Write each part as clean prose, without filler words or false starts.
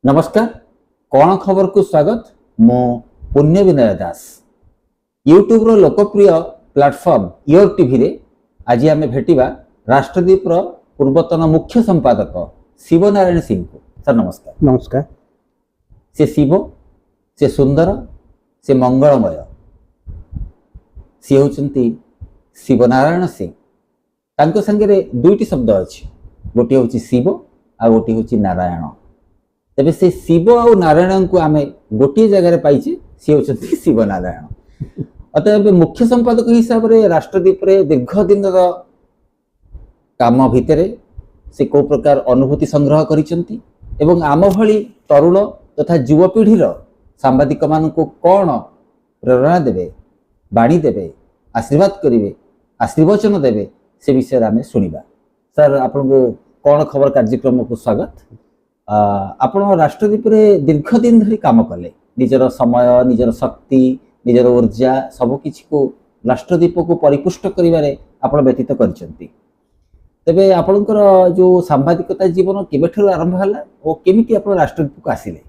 नमस्कार। कौन खबर को स्वागत। मो पुण्य विनय दास यूट्यूब रो लोकप्रिय प्लेटफॉर्म योर टीवी रे आज आम भेटिबा राष्ट्रदीप रो पूर्वतन मुख्य संपादक शिव नारायण सिंह को। सर नमस्कार। नमस्कार। से शिव, से सुंदर, से मंगलमय, सी होचंती शिव नारायण सिंह। तांको संगे दुईटी शब्द अच्छी, गोटे हूँ शिव आ गोटे हूँ नारायण। तेबे से शिव और नारायण को आम गोटे जगह पाइचे, सी होचंती शिव नारायण। अतएव मुख्य संपादक हिसाब से राष्ट्रदीप रे दीर्घ दिन काम भितर से को प्रकार अनुभूति संग्रह करिसंती एवं आम भली तरुण तथा युवपीढ़ीर सांबादिक मान को कौन प्रेरणा देवे, बाणी देवे, आशीर्वाद करेंगे, आशीर्वचन देवे, से विषय आम शुणा। सर आपन को कौन खबर कार्यक्रम को स्वागत। आपण राष्ट्रदीप रे दीर्घ दिन धरी काम कले, निजर समय, निजर शक्ति, निजर ऊर्जा सबकिछि को राष्ट्रदीप को परिपुष्ट करिवारे आपण व्यतीत करिसंती। तेबे आपणकर जो सांबादिकता जीवन केबेठु आरंभ हला और केमिति आपण राष्ट्रदीप को आसिले?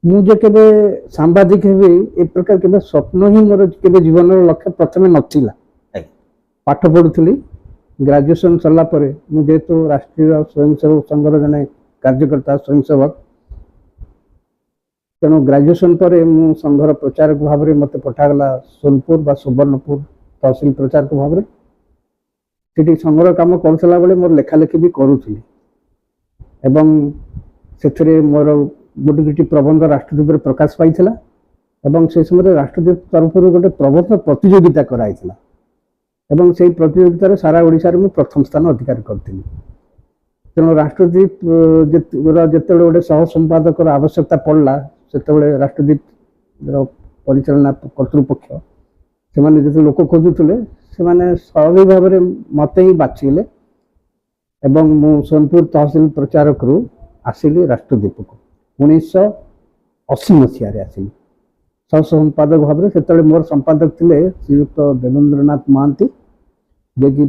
मुझे केबे सांबादिक हेबे ए प्रकार केबे स्वप्न ही मोर केबे जीवन लक्ष्य प्रथमे नथिला। पाठ पढुथली, ग्रेजुएशन सरला परे मुझे तो राष्ट्रीय स्वयंसेवक संघर जने कार्यकर्ता स्वयंसेवक, तेणु ग्रेजुएशन पर मु संघर प्रचारक भाव में मत पठागला सोनपुर बा सुवर्णपुर तहसील प्रचारक भाव में। सेठी संघर काम करसला बेले मोर लेखा लेखी भी करूथली एवं सेथरे मोर गोटे दुटी प्रबंध राष्ट्रदीप प्रकाश पाइथिला एवं से समय राष्ट्रदीप तरफ गोटे प्रबंध प्रतियोगिता कराइथिला एवं से प्रतियोगितार सारा ओडिशा रे प्रथम स्थान अधिकार करथिली। तेणु राष्ट्रदीप जिते गोटे सह संपादक आवश्यकता पड़ला से राष्ट्रदीप परिचालना कर्तृपक्ष से जो लोक खोजुले से स्वाभाविक भाव में मत ही बाछिले एवं मु सोनपुर तहसील प्रचारक रु आसिली राष्ट्रदीप को 1980 मसीह आसिली सह संपादक भाव में। से मोर संपादक थे श्रीयुक्त देवेंद्रनाथ महांती, जे कि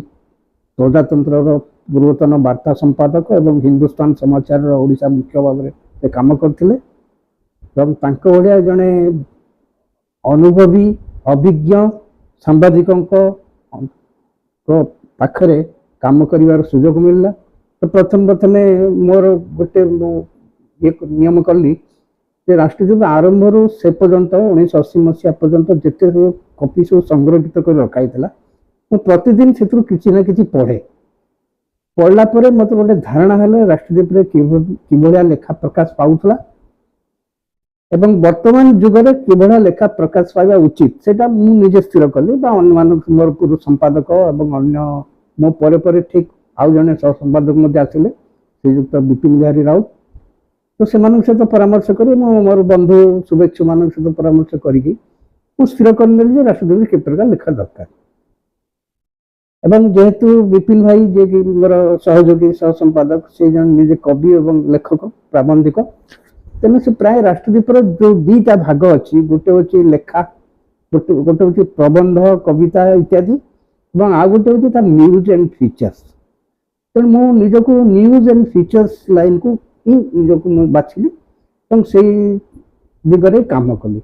प्रजातंत्र पूर्वतन वार्ता संपादक एवं हिंदुस्तान समाचार ओडिशा मुख्य भाव में काम करते जड़े अनुभवी अभिज्ञ सांबादिकों पाखरे काम कर सुजोग मिलला। तो प्रथम मोर गोटे ये नियम कली राष्ट्रदीप आरंभ रू से पर्यंत 1980 मसीहा पर्यंत जिते कपि सब संग्रहित कर रखाई प्रतिदिन से किसी ना कि पढ़ला मत गोटे धारणा है राष्ट्रदीप कि लेखा प्रकाश पाऊला एवं वर्तमान जुगरे किभला लेखा प्रकाश पाइबा उचित सेटा मु निजे स्थिर कली बा अन्य मोर पूर्व संपादक एवं अन्य मो परे ठीक आउ जने सह संपादक मध्य आसिले श्रीयुक्त विपिन बिहारी राउत। तो से सहित परामर्श करी मोर बंधु शुभेच्छु मान सहित परामर्श करी स्थिर कर राष्ट्रदीप के प्रकार लेखा दरकार एवं जेहेतु विपिन भाई जे कि मोर सहयोगी सह संपादक से जन निजे कवि एवं लेखक प्राबंधिक, तेणु से प्राय राष्ट्रदीप जो दीटा भाग अच्छी गोटे हूँ लेखा, गोटे हूँ प्रबंध कविता इत्यादि और आ गोटे हूँ तार न्यूज एंड फीचर्स। तेणु मु निजक न्यूज एंड फीचर्स लाइन को ही निजक बाछिली और से दिगरे काम कली।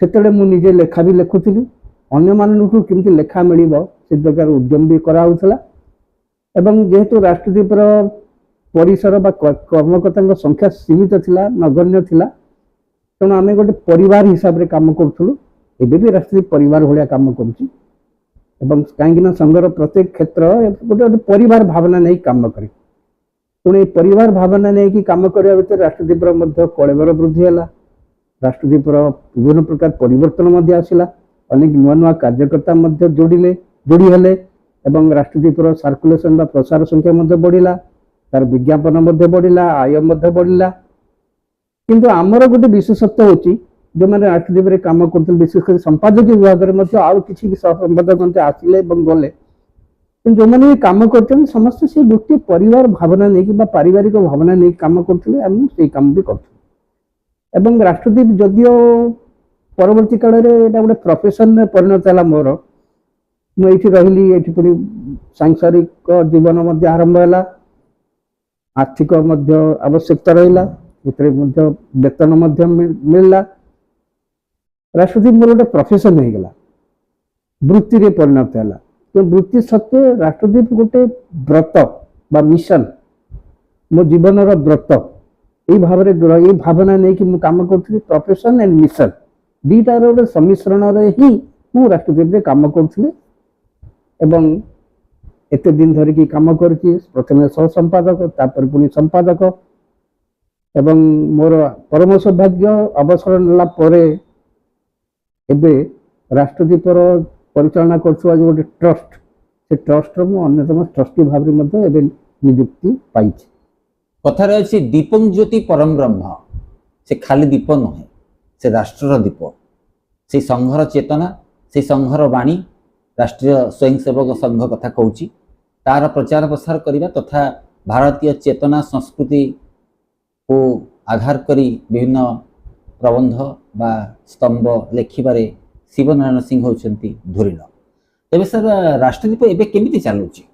से मु निजे लेखा भी लिखुली, अन्य मानू केमती लेखा मिल से प्रकार उद्यम भी कराला एवं जेहेतु राष्ट्रदीप परिसर बा कर्मकर्ता संख्या सीमित थिला, नगण्य थिला, तेणु आम गोटे परिवार हिसाब से काम करूँ। एबे भी राष्ट्रदीप परिवार भाया काम करुँची कहीं संघर प्रत्येक क्षेत्र गोटे गोटे परिवार भावना नहीं काम करे। तेणु परिवार भावना नहीं काम करने भितर राष्ट्रदीप कलेबर वृद्धि है, राष्ट्रदीप विभिन्न प्रकार परिवर्तन आसला, अनेक नुआ नुआ कार्यकर्ता जोड़ी हेले एवं राष्ट्रदीप सर्कुलेशन बा प्रसार संख्या बढ़िला, तार विज्ञापन बढ़िला, आय बढ़िला। किंतु आमर गोटे विशेषत्व होची जो मैंने राष्ट्रदीप रे काम करते विशेषकर संपादक विभाग में आउ किसी संपादक आसिले गले, जो मैंने काम करते समस्त से गोटे परिवार भावना नहीं पारिवारिक भावना नहीं काम करते काम भी कर। राष्ट्रदीप जदियो परवर्ती काल में गोटे प्रोफेशन में परिणत है मोर, मुझे रही पुणी सांसारिक जीवन आरंभ है आर्थिक मध्य आवश्यकता रहिला एतरे मध्य वेतन मध्य मिलला राष्ट्रपति मोर गोटे प्रोफेशन हो गला वृत्ति रे परिणत है तो वृत्ति सत्वे राष्ट्रदीप गोटे व्रत बा मिशन मो जीवन व्रत ये भाव ये भावना नहीं कि काम करी प्रोफेशन एंड मिशन दीटार गोटे सम्मिश्रण ही मु राष्ट्रदीप काम करी एवं एते दिन धरिकी काम करछि प्रथम सह संपादक तापर पुनी संपादक एवं मोर परम सौभाग्य अवसर नेला परे एबे राष्ट्रदीपर परिचालना करछुआ जो गोटे ट्रस्ट से ट्रस्ट रो मु अन्यतम ट्रस्टी भाव मध्ये एबे नियुक्ति पाइछि कथार अच्छी दीपं ज्योति परम ब्रह्म से खाली दीप नुहे से राष्ट्र दीप से संघर चेतना से संघर वाणी राष्ट्रीय स्वयंसेवक संघ कथा कहूँ तार प्रचार प्रसार करने तथा भारतीय चेतना संस्कृति को आधार करी विभिन्न प्रबंध बा स्तंभ लेखिबारे शिवनारायण सिंह होती धुरीण तेज सर राष्ट्रदीप एवं केमी चलुची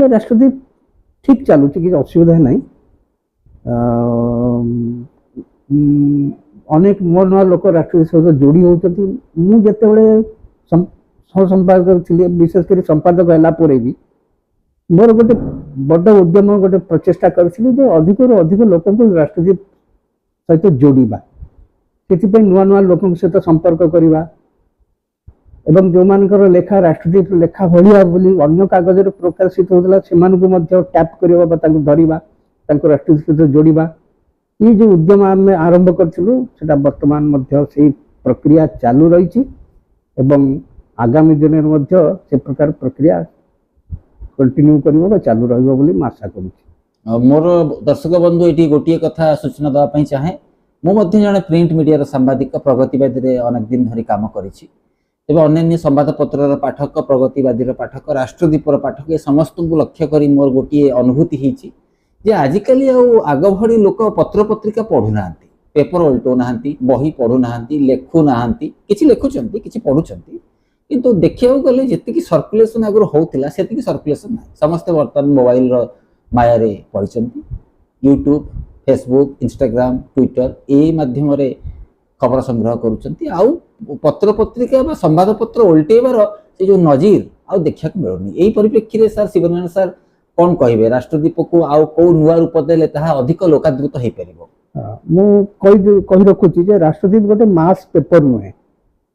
राष्ट्रदीप ठीक चलुची कि असुविधा नहीं अनेक मोर नुआ लोक राष्ट्रदीप सहित जोड़ी होती मुझे सह संपादक थी विशेषकर संपादक है भी मोर गोटे बड़ उद्यम गोटे प्रचेषा करी अधिक अधिक लोक राष्ट्रदीप सहित जोड़ा से नुआ नुआ लोक सहित संपर्क करवा एवं जो मानकर लेखा राष्ट्रदीप लेखा भाया बोली अन्य कागज प्रकाशित होता से टैप करवा धरवा राष्ट्रदीप सहित जोड़ा ये जो उद्यम आम आरंभ करूँ बर्तमान से प्रक्रिया चालू रही आगामी दिन में से प्रकार प्रक्रिया कंटिन्यू कर चालू रही आशा करूँ मोर दर्शक बंधु ये गोटे कथा सूचना देवाई चाहे मुझे जड़े प्रिंट मीडिया सांबादिक प्रगतिवादी अनेक दिन धरी काम करी अन्य संवादपत्र पाठक प्रगतिवादी पाठक राष्ट्रदीपर पाठक ये समस्त को लक्ष्य कर मोर गोटे अनुभूति होती जे आजिकल आग भड़ी लोक पत्र पत्रिका पढ़ुना पेपर उल्टौना बही पढ़ुना लेखुना कि लिखुंट कि पढ़ुंट किंतु देखा गले जी सर्कुलेसन आगुरी होता से सर्कुलेसन ना समस्ते बर्तमान मोबाइल माया पढ़ी यूट्यूब फेसबुक इंस्टाग्राम ट्विटर ये मध्यम खबर संग्रह करुँच पत्र पत्रिका संवादपत्र उल्टेबार से जो नजीर आउ देखा मिलूनी यही परिप्रेक्षी सर शिवनारायण सर कौन कहे राष्ट्रदीप को आउ कौ नुआ रूप देले अधिक लोकादृत हो पार कही रखुची जे राष्ट्रदीप गोटे मास पेपर नुहे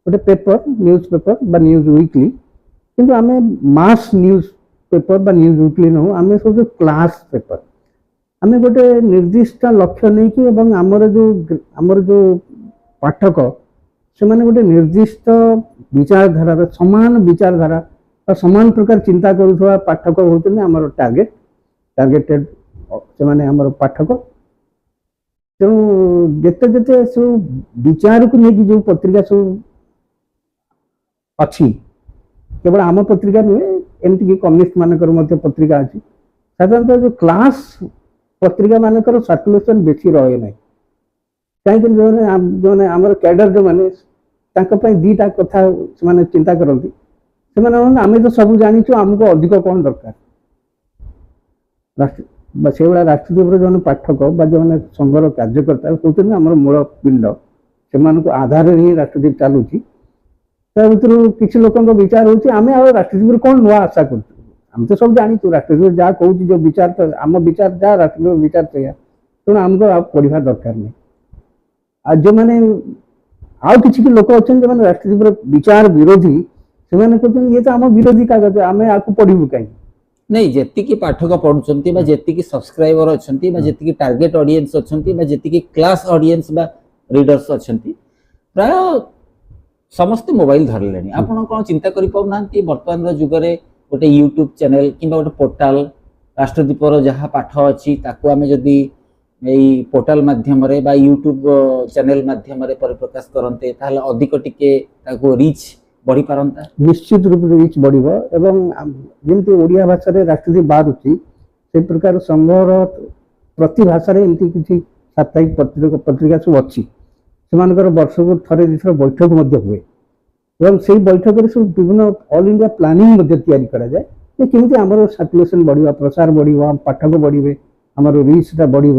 गोटे पेपर न्यूज पेपर बा न्यूज वीकली किंतु आमे मास न्यूज पेपर बा न्यूज वीकली नु आमे सब क्लास पेपर आमे गोटे निर्दिष्ट लक्ष्य नहीं कि एवं आमर जो पाठक से माने गोटे निर्दिष्ट विचारधारा समान विचारधारा और समान प्रकार चिंता करुवा पाठक होते आमर टार्गेटेड से माने आमर पाठक तेणु जिते जिते सब विचार को लेकिन जो पत्रिका सब अच्छी केवल आम पत्रिका नुहे एमती कि कम्युनिस्ट मानकर पत्रिका अच्छी साधारणतः जो क्लास पत्रिका मानकर सर्कुलेसन बेसी रहे ना कहीं जो आम कैडर जो मैंने दीटा कथा से चिंता करती आम तो सब जाचु आमको अधिक कौन दरकार से भाया राष्ट्रदीप जो पाठक जो संघर कार्यकर्ता कहते आम मूल पिंड से आधार ही राष्ट्रदीप चलुची भर किसी लोक विचार होमें राष्ट्रदीप कौन नुआ आशा कर तो सब जाचु राष्ट्रदीप जहाँ कहूँ जो विचार आम विचार जहाँ राष्ट्रदीप विचार से तेणु आमको पढ़ा दरकार नहीं आ जो मैंने आउ किसी लोक अच्छा जो राष्ट्रदीप विचार विरोधी से कहते ये तो आम विरोधी कागज आम आपको पढ़ू कहीं नहीं जी पाठक पढ़ुंट जी सब्सक्राइबर अच्छा जी टार्गेट ऑडियंस अच्छा जी क्लास ऑडियंस बा रीडर्स अच्छा प्राय समस्ते मोबाइल धरले आप कौन चिंता करें बर्तमान जुगे गोटे यूट्यूब चैनल कि गोटे पोर्टाल राष्ट्रदीपर जहाँ पाठ अच्छी आम जदि यही पोर्टाल माध्यम यूट्यूब चैनल माध्यम परिप्रकाश करते ताहले अधिक टिके रीच बढ़ी पारंता निश्चित रूप से रीच बढ़ जमी ओडिया भाषा राष्ट्रदीप बाहर से प्रकार संघर प्रति भाषा एमती किसी साप्ताहिक पत्रिका सब अच्छी से वर्ष को थे दुथर बैठक हुए एवं से बैठक में सब विभिन्न ऑल इंडिया प्लानिंग कराए कि आमर सर्कुलेसन बढ़ा प्रसार बढ़ पाठक बढ़े ଆମର ରିଚ୍ଟା ବଢ଼ିବ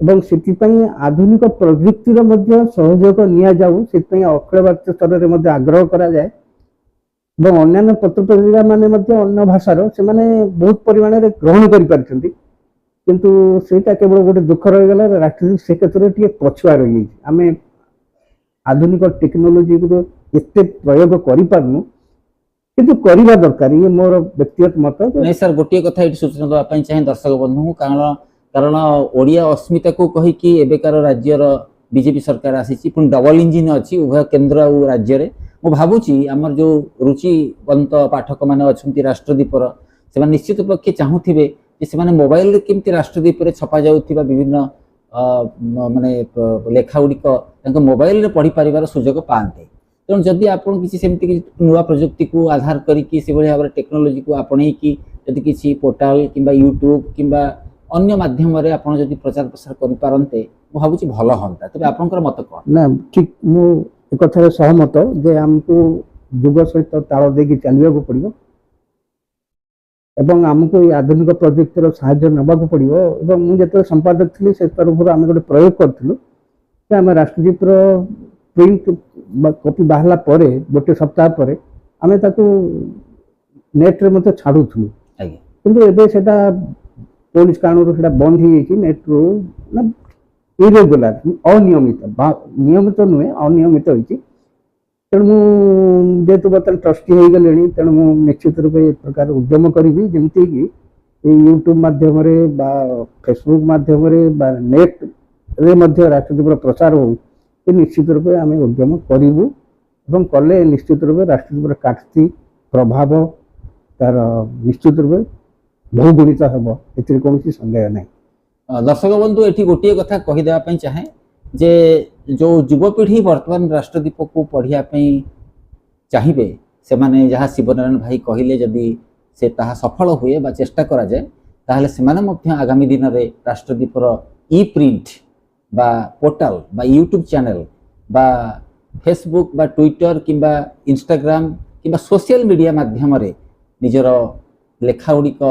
ଏବଂ ସେଥିପାଇଁ ଆଧୁନିକ ପ୍ରଯୁକ୍ତିର ମଧ୍ୟ ସହଯୋଗ ନିଆଯାଉ, ସେଥିପାଇଁ ଅଖିଳ ଭାରତୀୟ ସ୍ତରରେ ମଧ୍ୟ ଆଗ୍ରହ କରାଯାଏ ଏବଂ ଅନ୍ୟାନ୍ୟ ପତ୍ରପତ୍ରିକା ମାନେ ମଧ୍ୟ ଅନ୍ୟ ଭାଷାର ସେମାନେ ବହୁତ ପରିମାଣରେ ଗ୍ରହଣ କରିପାରିଛନ୍ତି। କିନ୍ତୁ ସେଇଟା କେବଳ ଗୋଟେ ଦୁଃଖ ରହିଗଲା, ରାଷ୍ଟ୍ରଦୀପ ସେ କ୍ଷେତ୍ରରେ ଟିକେ ପଛୁଆ ରହିଯାଇଛି। ଆମେ ଆଧୁନିକ ଟେକ୍ନୋଲୋଜିର ଏତେ ପ୍ରୟୋଗ କରିପାରୁନୁ, କିନ୍ତୁ କରିବା ଦରକାର। ଇଏ ମୋର ବ୍ୟକ୍ତିଗତ ମତ। ନାଇଁ ସାର୍, ଗୋଟିଏ କଥା ଏଠି ସୂଚନା ଦେବା ପାଇଁ ଚାହେଁ ଦର୍ଶକ ବନ୍ଧୁଙ୍କୁ, କାରଣ ଓଡ଼ିଆ ଅସ୍ମିତାକୁ କହିକି ଏବେକାର ରାଜ୍ୟର ବିଜେପି ସରକାର ଆସିଛି, ପୁଣି ଡବଲ ଇଞ୍ଜିନ୍ ଅଛି ଉଭୟ କେନ୍ଦ୍ର ଆଉ ରାଜ୍ୟରେ। ମୁଁ ଭାବୁଛି ଆମର ଯେଉଁ ରୁଚିବନ୍ତ ପାଠକମାନେ ଅଛନ୍ତି ରାଷ୍ଟ୍ରଦୀପର, ସେମାନେ ନିଶ୍ଚିତ ପକ୍ଷେ ଚାହୁଁଥିବେ ଯେ ସେମାନେ ମୋବାଇଲରେ କେମିତି ରାଷ୍ଟ୍ରଦୀପରେ ଛପାଯାଉଥିବା ବିଭିନ୍ନ ମାନେ ଲେଖା ଗୁଡ଼ିକ ତାଙ୍କ ମୋବାଇଲରେ ପଢ଼ିପାରିବାର ସୁଯୋଗ ପାଆନ୍ତେ। ତେଣୁ ଯଦି ଆପଣ କିଛି ସେମିତି କିଛି ନୂଆ ପ୍ରଯୁକ୍ତିକୁ ଆଧାର କରିକି ସେଭଳି ଭାବରେ ଟେକ୍ନୋଲୋଜିକୁ ଆପଣେଇକି ଯଦି କିଛି ପୋର୍ଟାଲ କିମ୍ବା ୟୁଟ୍ୟୁବ କିମ୍ବା ଅନ୍ୟ ମାଧ୍ୟମରେ ଆପଣ ଯଦି ପ୍ରଚାର ପ୍ରସାର କରିପାରନ୍ତେ, ମୁଁ ଭାବୁଛି ଭଲ ହୁଅନ୍ତା। ତେବେ ଆପଣଙ୍କର ମତ କ'ଣ? ନା, ଠିକ, ମୁଁ ଏ କଥାରେ ସହମତ ଯେ ଆମକୁ ଯୁଗ ସହିତ ତାଳ ଦେଇକି ଚାଲିବାକୁ ପଡ଼ିବ ଏବଂ ଆମକୁ ଏଇ ଆଧୁନିକ ପ୍ରଯୁକ୍ତିର ସାହାଯ୍ୟ ନେବାକୁ ପଡ଼ିବ। ଏବଂ ମୁଁ ଯେତେବେଳେ ସମ୍ପାଦକ ଥିଲି ସେ ତରଫରୁ ଆମେ ଗୋଟେ ପ୍ରୟୋଗ କରିଥିଲୁ ଯେ ଆମେ ରାଷ୍ଟ୍ରଦୀପର ପ୍ରିଣ୍ଟ ବା କପି ବାହାରିଲା ପରେ ଗୋଟେ ସପ୍ତାହ ପରେ ଆମେ ତାକୁ ନେଟ୍ରେ ମଧ୍ୟ ଛାଡ଼ୁଥିଲୁ, କିନ୍ତୁ ଏବେ ସେଟା ପୋଲିସ କାରଣରୁ ସେଟା ବନ୍ଦ ହେଇଯାଇଛି। ନେଟ୍ରୁ ନା ଇରେଗୁଲାର, ଅନିୟମିତ, ନିୟମିତ ନୁହେଁ, ଅନିୟମିତ ହେଇଛି। ତେଣୁ ମୁଁ ଯେହେତୁ ବର୍ତ୍ତମାନ ଟ୍ରଷ୍ଟି ହେଇଗଲିଣି, ତେଣୁ ମୁଁ ନିଶ୍ଚିତ ରୂପେ ଏ ପ୍ରକାର ଉଦ୍ୟମ କରିବି ଯେମିତିକି ଏଇ ୟୁଟ୍ୟୁବ ମାଧ୍ୟମରେ ବା ଫେସବୁକ୍ ମାଧ୍ୟମରେ ବା ନେଟ୍ରେ ମଧ୍ୟ ରାଷ୍ଟ୍ରଦୀପର ପ୍ରଚାର ହଉ, ଏ ନିଶ୍ଚିତ ରୂପେ ଆମେ ଉଦ୍ୟମ କରିବୁ ଏବଂ କଲେ ନିଶ୍ଚିତ ରୂପେ ରାଷ୍ଟ୍ରଦୀପର କାର୍ତ୍ତି ପ୍ରଭାବ ତାର ନିଶ୍ଚିତ ରୂପେ ବହୁଗୁଣିତ ହେବ, ଏଥିରେ କୌଣସି ସନ୍ଦେହ ନାହିଁ। ଦର୍ଶକ ବନ୍ଧୁ, ଏଠି ଗୋଟିଏ କଥା କହିଦେବା ପାଇଁ ଚାହେଁ ଯେ ଯେଉଁ ଯୁବପିଢ଼ି ବର୍ତ୍ତମାନ ରାଷ୍ଟ୍ରଦୀପକୁ ପଢ଼ିବା ପାଇଁ ଚାହିଁବେ, ସେମାନେ ଯାହା ଶିବନାରାୟଣ ଭାଇ କହିଲେ ଯଦି ସେ ତାହା ସଫଳ ହୁଏ ବା ଚେଷ୍ଟା କରାଯାଏ, ତାହେଲେ ସେମାନେ ମଧ୍ୟ ଆଗାମୀ ଦିନରେ ରାଷ୍ଟ୍ରଦୀପର ଇ ପ୍ରିଣ୍ଟ বা পোর্টাল বা ୟୁଟ୍ୟୁବ୍ ଚ୍ୟାନେଲ୍ বা ଫେସବୁକ୍ বা ଟ୍ୱିଟର କିମ୍ବା ଇନଷ୍ଟାଗ୍ରାମ କିମ୍ବା ସୋସିଆଲ ମିଡ଼ିଆ ମାଧ୍ୟମରେ ନିଜର ଲେଖା ଗୁଡ଼ିକ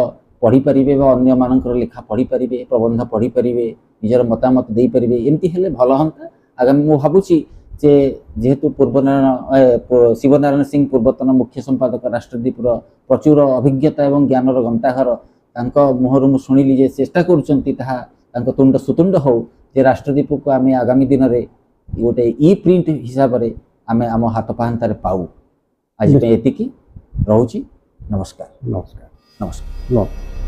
ପଢ଼ିପାରିବେ ବା ଅନ୍ୟମାନଙ୍କର ଲେଖା ପଢ଼ିପାରିବେ, ପ୍ରବନ୍ଧ ପଢ଼ିପାରିବେ, ନିଜର ମତାମତ ଦେଇପାରିବେ। ଏମିତି ହେଲେ ଭଲ ହୁଅନ୍ତା। ଆଗାମୀ ମୁଁ ଭାବୁଛି ଯେ ଯେହେତୁ ଶିବନାରାୟଣ ସିଂ ପୂର୍ବତନ ମୁଖ୍ୟ ସମ୍ପାଦକ ରାଷ୍ଟ୍ରଦୀପର ପ୍ରଚୁର ଅଭିଜ୍ଞତା ଏବଂ ଜ୍ଞାନର ଗନ୍ତାଘର, ତାଙ୍କ ମୁହଁରୁ ମୁଁ ଶୁଣିଲି ଯେ ଚେଷ୍ଟା କରୁଛନ୍ତି ତାହା ତାଙ୍କ ତୁଣ୍ଡ ସୁତୁଣ୍ଡ ହଉ ଯେ ରାଷ୍ଟ୍ରଦୀପକୁ ଆମେ ଆଗାମୀ ଦିନରେ ଗୋଟେ ଇ ପ୍ରିଣ୍ଟ ହିସାବରେ ଆମେ ଆମ ହାତ ପାହାନ୍ତାରେ ପାଉ। ଆଜି ପାଇଁ ଏତିକି, ରହୁଛି। ନମସ୍କାର। ନମସ୍କାର। ନମସ୍କାର।